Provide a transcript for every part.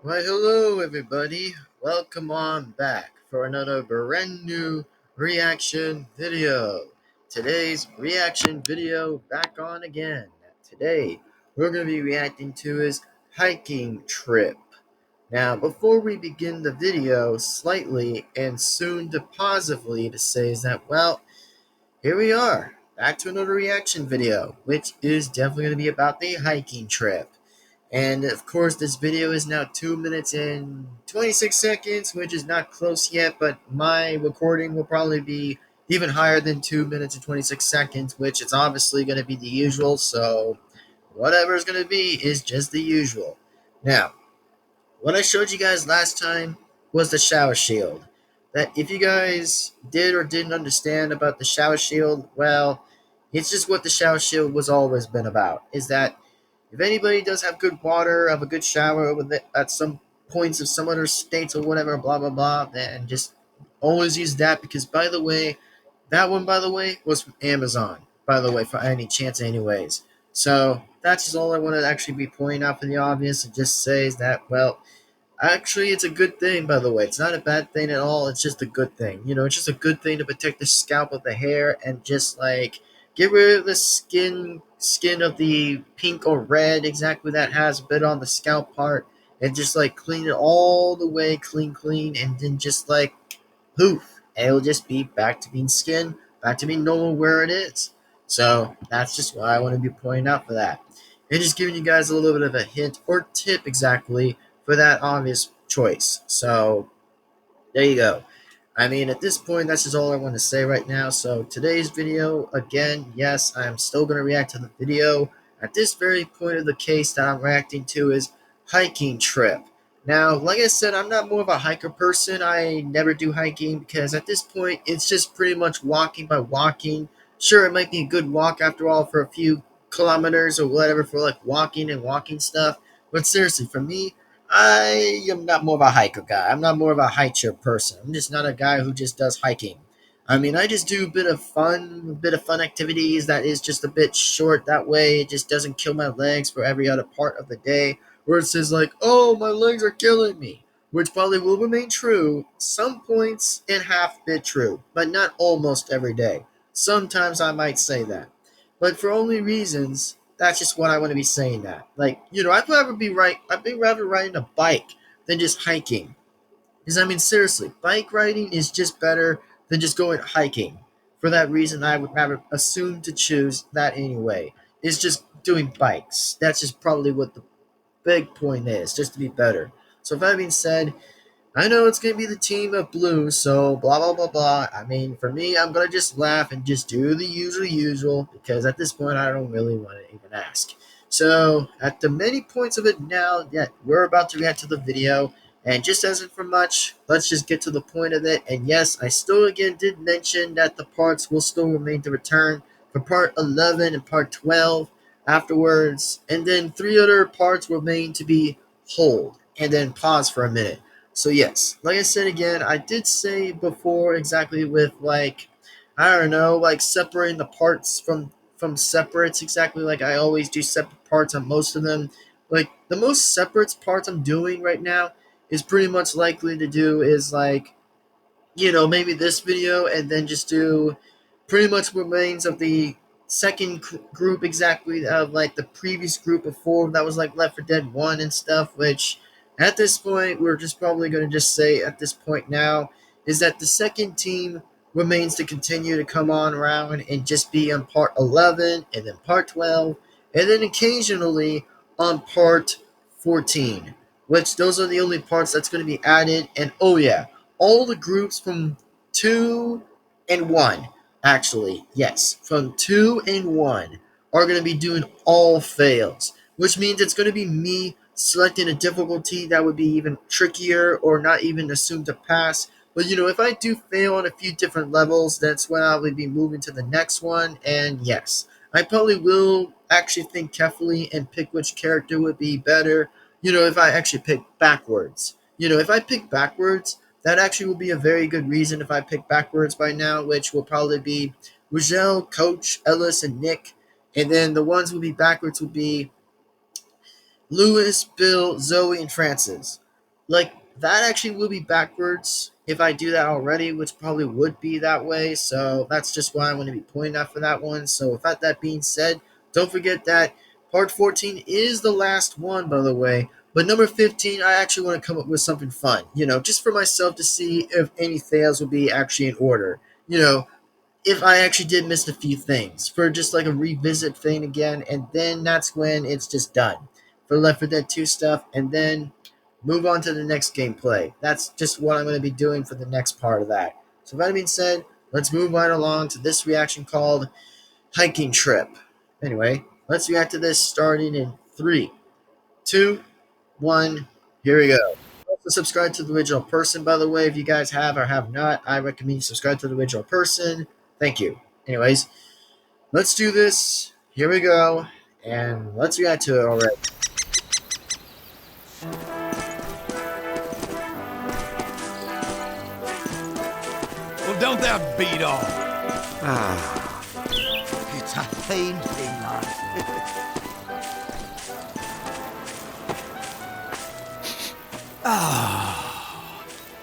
Why, hello everybody. Welcome on back for another brand new reaction video. Today's reaction video back on again. Today, we're going to be reacting to his hiking trip. Now, before we begin the video, slightly and soon to positively to say is that, well, here we are, back to another reaction video, which is definitely going to be about the hiking trip. And of course, this video is now 2 minutes and 26 seconds, which is not close yet, but my recording will probably be even higher than 2 minutes and 26 seconds, which is obviously going to be the usual. So, whatever is going to be is just the usual. Now, what I showed you guys last time was the shower shield. That if you guys did or didn't understand about the shower shield, well, it's just what the shower shield was always been about. Is that if anybody does have good water, have a good shower with it at some points of some other states or whatever, blah blah blah, then just always use that because by the way, that one by the way was from Amazon. By the way, for any chance anyways. So that's just all I want to actually be pointing out for the obvious and just says that well actually, it's a good thing, by the way. It's not a bad thing at all. It's just a good thing. It's just a good thing to protect the scalp of the hair and just like get rid of the skin of the pink or red exactly that has a bit on the scalp part and just like clean it all the way clean and then just like poof, it'll just be back to being skin, back to being normal where it is. So that's just what I want to be pointing out for that. And just giving you guys a little bit of a hint or tip exactly for that obvious choice. So there you go. I mean, at this point, that's just all I want to say right now. So today's video, again, yes, I'm still going to react to the video. At this very point of the case that I'm reacting to is hiking trip. Now, like I said, I'm not more of a hiker person. I never do hiking because at this point, it's just pretty much walking by walking. Sure, it might be a good walk after all for a few kilometers or whatever for like walking and walking stuff. But seriously, for me, I am not more of a hiker guy. I'm not more of a hiker person. I'm just not a guy who just does hiking. I mean, I just do a bit of fun activities that is just a bit short. That way, it just doesn't kill my legs for every other part of the day. Where it says like, "Oh, my legs are killing me," which probably will remain true. Some points and half bit true, but not almost every day. Sometimes I might say that, but for only reasons that's just what I want to be saying that. Like, I'd be rather riding a bike than just hiking. Because I mean seriously, bike riding is just better than just going hiking. For that reason I would rather assume to choose that anyway. Is just doing bikes. That's just probably what the big point is, just to be better. So with that being said, I know it's gonna be the team of blue, so blah blah blah blah. I mean, for me, I'm gonna just laugh and just do the usual because at this point, I don't really want to even ask. So at the many points of it now, yeah, we're about to react to the video, and just as for much, let's just get to the point of it. And yes, I still again did mention that the parts will still remain to return for part 11 and part 12 afterwards, and then three other parts remain to be hold and then pause for a minute. So yes, like I said again, I did say before exactly with like I don't know, like separating the parts from separates exactly like I always do separate parts on most of them. Like the most separate parts I'm doing right now is pretty much likely to do is like maybe this video and then just do pretty much remains of the second group exactly of like the previous group of four that was like Left 4 Dead 1 and stuff, which at this point we're just probably going to just say at this point now is that the second team remains to continue to come on around and just be on part 11 and then part 12 and then occasionally on part 14, which those are the only parts that's going to be added. And oh yeah, all the groups from 2 and 1, actually, yes, from 2 and 1 are going to be doing all fails, which means it's going to be me selecting a difficulty that would be even trickier or not even assumed to pass. But if I do fail on a few different levels, that's when I will be moving to the next one. And yes, I probably will actually think carefully and pick which character would be better. If I actually pick backwards. If I pick backwards, that actually will be a very good reason if I pick backwards by now, which will probably be Rogel, Coach, Ellis, and Nick. And then the ones will be backwards will be Lewis, Bill, Zoe, and Francis. like that actually will be backwards if I do that already, which probably would be that way. So that's just why I'm going to be pointing out for that one. So with that being said, don't forget that part 14 is the last one, by the way. But number 15, I actually want to come up with something fun, just for myself to see if any fails will be actually in order. If I actually did miss a few things for just like a revisit thing again, and then that's when it's just done for Left 4 Dead 2 stuff, and then move on to the next gameplay. That's just what I'm going to be doing for the next part of that. So, with that being said, let's move right along to this reaction called Hiking Trip. Anyway, let's react to this starting in 3, 2, 1. Here we go. Also, subscribe to the original person, by the way. If you guys have or have not, I recommend you subscribe to the original person. Thank you. Anyways, let's do this. Here we go. And let's react to it already. Well, don't that beat all? It's a fine thing, lad.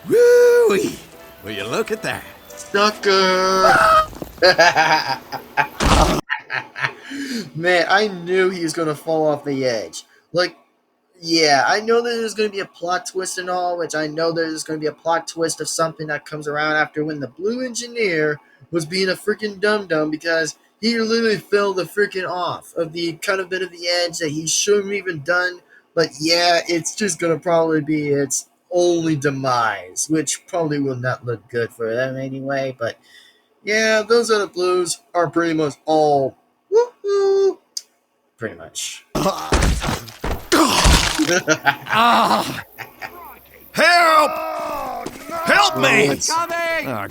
Woo-wee! Will you look at that? Sucker! Man, I knew he was going to fall off the edge. Like, yeah, I know that there's going to be a plot twist and all, which I know there's going to be a plot twist of something that comes around after when the blue engineer was being a freaking dum-dum because he literally fell the freaking off of the kind of bit of the edge that he shouldn't have even done. But yeah, it's just going to probably be its only demise, which probably will not look good for them anyway. But yeah, those other blues are pretty much all woo-hoo, pretty much. Ah! Help! Help me! Coming!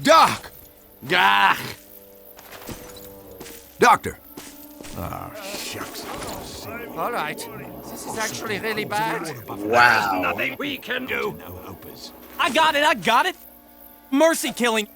Doc! Gah! Doctor! Oh, shucks. All right. This is actually really bad. Wow. Nothing we can do. No opus. I got it. Mercy killing.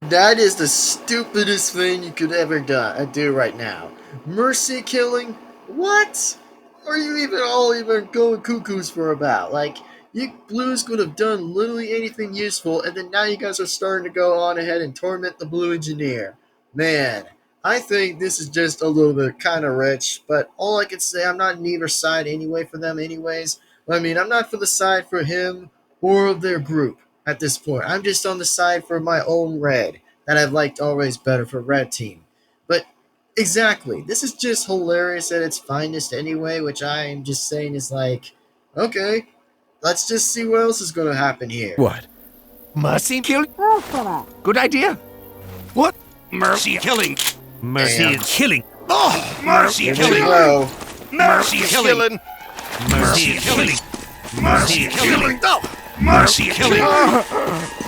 That is the stupidest thing you could ever do right now. Mercy killing? What? Are you even going cuckoos for about? Like, you blues could have done literally anything useful, and then now you guys are starting to go on ahead and torment the blue engineer. Man, I think this is just a little bit kind of rich, but all I can say, I'm not on either side anyway for them anyways. I mean, I'm not for the side for him or their group at this point. I'm just on the side for my own red that I've liked always better for red team. But exactly, this is just hilarious at its finest anyway, which I am just saying is like, okay, let's just see what else is going to happen here. What? Mercy killing? Good idea. What? Mercy killing. Mercy Damn. is killing. Oh, mercy Here we killing. go. Mercy killing. Mercy killing. Mercy killing. Oh, mercy killing.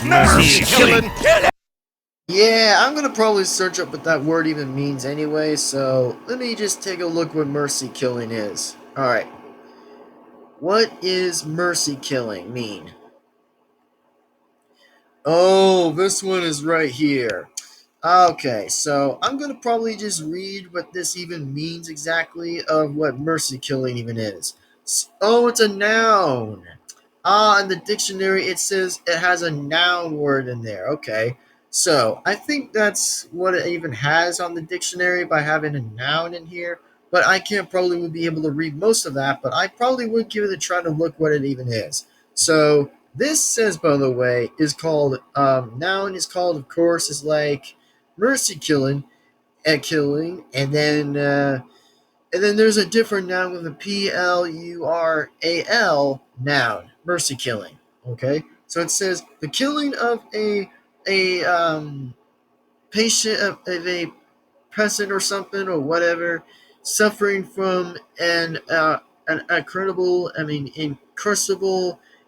Mercy killing. Yeah, I'm going to probably search up what that word even means anyway, so let me just take a look what mercy killing is. Alright. What is mercy killing mean? Oh, this one is right here. Okay, so I'm going to probably just read what this even means exactly of what mercy killing even is. Oh, it's a noun. In the dictionary it says it has a noun word in there. Okay, so I think that's what it even has on the dictionary by having a noun in here. But I can't probably would be able to read most of that, but I probably would give it a try to look what it even is. So this says, by the way, is called noun is called, of course, is like mercy killing, and then there's a different noun with a plural noun, mercy killing. Okay, so it says the killing of a patient of a peasant or something or whatever, suffering from an incurable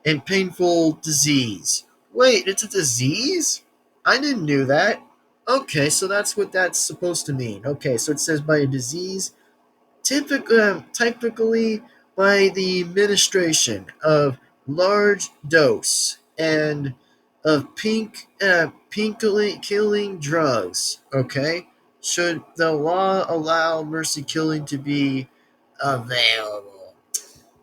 and painful disease. Wait, it's a disease? I didn't know that. Okay, so that's what that's supposed to mean. Okay, so it says by a disease, typically by the administration of large dose and of killing drugs. Okay, Should the law allow mercy killing to be available?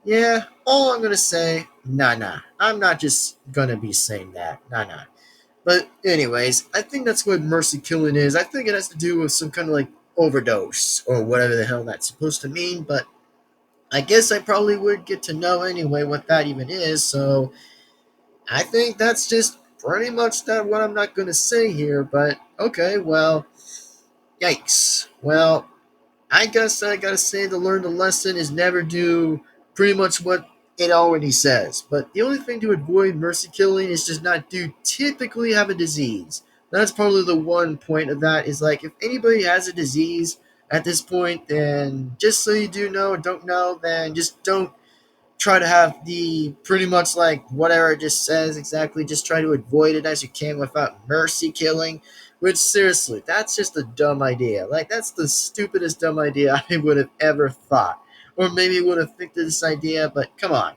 Yeah, all I'm gonna say, nah. I'm not just gonna be saying that. Nah. But anyways, I think that's what mercy killing is. I think it has to do with some kind of like overdose or whatever the hell that's supposed to mean. But I guess I probably would get to know anyway what that even is. So I think that's just pretty much that what I'm not gonna say here. But okay, well, yikes. Well, I guess I gotta say to learn the lesson is never do pretty much what it already says. But the only thing to avoid mercy killing is just not do typically have a disease. That's probably the one point of that is like if anybody has a disease at this point, then just so you do know or don't know, then just don't try to have the pretty much like whatever it just says exactly, just try to avoid it as you can without mercy killing, which seriously, that's just a dumb idea. Like, that's the stupidest dumb idea I would have ever thought. Or maybe would have think of this idea, but come on.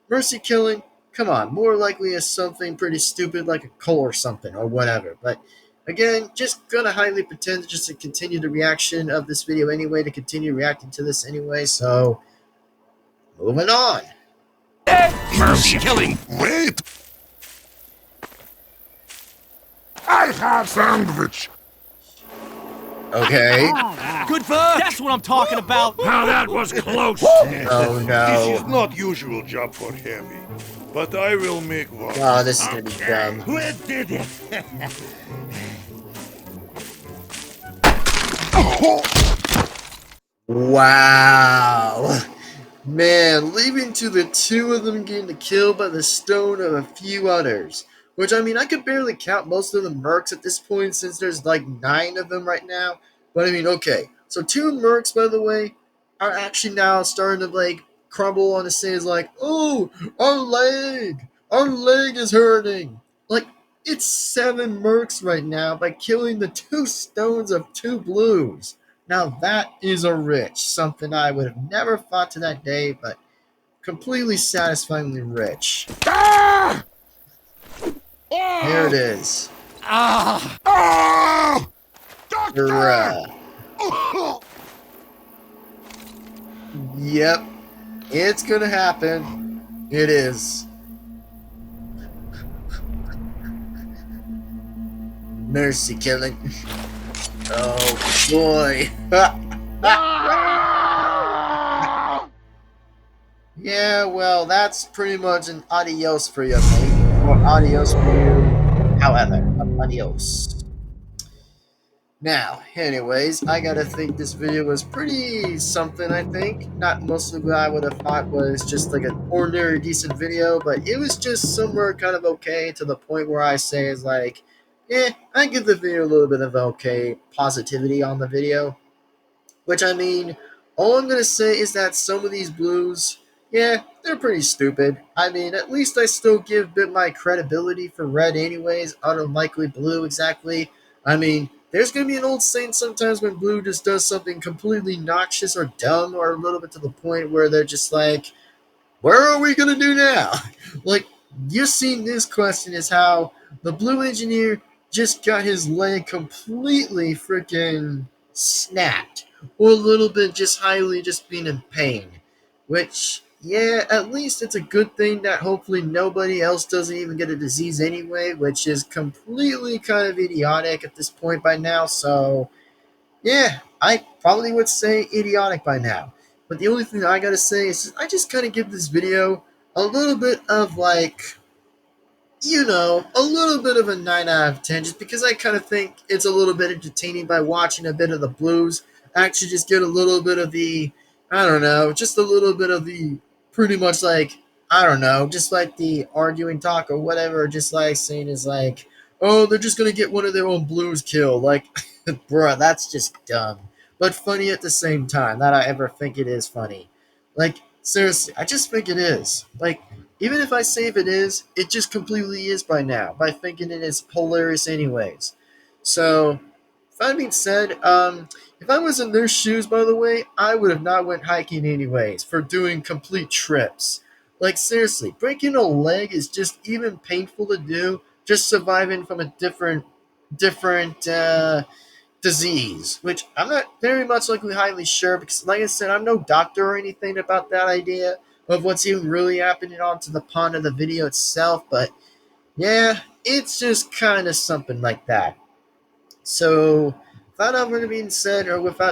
Mercy killing, come on, more likely as something pretty stupid like a coal or something, or whatever. But again, just gonna highly pretend just to continue the reaction of this video anyway, to continue reacting to this anyway, so moving on. Mercy killing. Wait! I have sandwich! Okay. Good bird! That's what I'm talking about! Now that was close. Oh This is no. not usual job for heavy, but I will make one. Oh, this is gonna be dumb. We did it! Wow. Man, leaving to the two of them getting killed by the stone of a few others. Which, I mean, I could barely count most of the mercs at this point since there's like 9 of them right now. But I mean, okay. So 2 mercs, by the way, are actually now starting to like crumble on the stage like, oh, our leg is hurting. Like, it's 7 mercs right now by killing the 2 stones of 2 blues. Now that is a rich, something I would have never thought to that day, but completely satisfyingly rich. Ah! Here it is. Ah! Doctor! Bruh. Yep. It's gonna happen. It is. Mercy killing. Oh boy. Yeah, well, that's pretty much an adios for you, mate. Or adios for you. However, adios. Now, anyways, I gotta think this video was pretty something, I think. Not mostly what I would have thought was just like an ordinary decent video, but it was just somewhere kind of okay to the point where I say is like, I give the video a little bit of okay positivity on the video. Which, I mean, all I'm going to say is that some of these blues, yeah, they're pretty stupid. I mean, at least I still give a bit my credibility for red anyways, unlikely blue exactly. I mean, there's going to be an old saying sometimes when blue just does something completely noxious or dumb or a little bit to the point where they're just like, where are we going to do now? Like, you've seen this question is how the blue engineer just got his leg completely freaking snapped. Or a little bit just highly just being in pain. Which, yeah, at least it's a good thing that hopefully nobody else doesn't even get a disease anyway, which is completely kind of idiotic at this point by now, so yeah, I probably would say idiotic by now. But the only thing I gotta say is I just kind of give this video a little bit of like, a little bit of a 9 out of 10 just because I kind of think it's a little bit entertaining by watching a bit of the blues. Actually just get a little bit of the, I don't know, just a little bit of the pretty much like, I don't know, just like the arguing talk or whatever, just like saying is like, oh, they're just going to get one of their own blues killed. Like, bruh, that's just dumb. But funny at the same time. That I ever think it is funny. Like, seriously, I just think it is. Like, even if I say if it is, it just completely is by now. By thinking it is hilarious anyways. So, that being said, if I was in their shoes, by the way, I would have not went hiking anyways for doing complete trips. Like, seriously, breaking a leg is just even painful to do. Just surviving from a different disease, which I'm not very much likely highly sure because, like I said, I'm no doctor or anything about that idea of what's even really happening onto the pond of the video itself, but yeah, it's just kind of something like that. So, without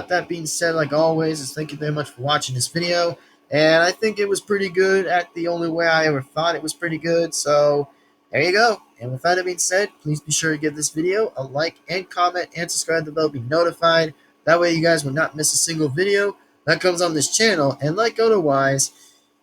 that being said, like always, is thank you very much for watching this video. And I think it was pretty good at the only way I ever thought it was pretty good. So, there you go. And with that being said, please be sure to give this video a like and comment and subscribe to the bell to be notified. That way you guys will not miss a single video that comes on this channel. And like otherwise,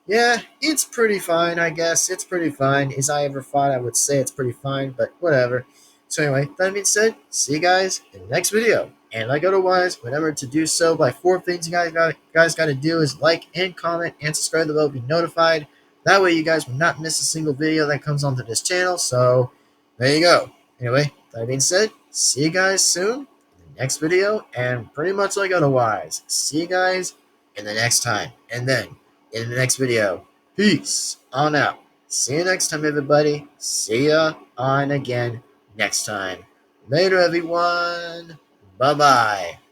yeah, it's pretty fine, I guess. It's pretty fine. As I ever thought I would say it's pretty fine, but whatever. So anyway, that being said, see you guys in the next video. And like otherwise, remember to do so by 4 things you guys got to do is like and comment and subscribe to the bell to be notified. That way you guys will not miss a single video that comes onto this channel. So there you go. Anyway, that being said, see you guys soon in the next video. And pretty much like otherwise, see you guys in the next time. And then in the next video. Peace on out. See you next time, everybody. See ya on again next time. Later, everyone. Bye-bye.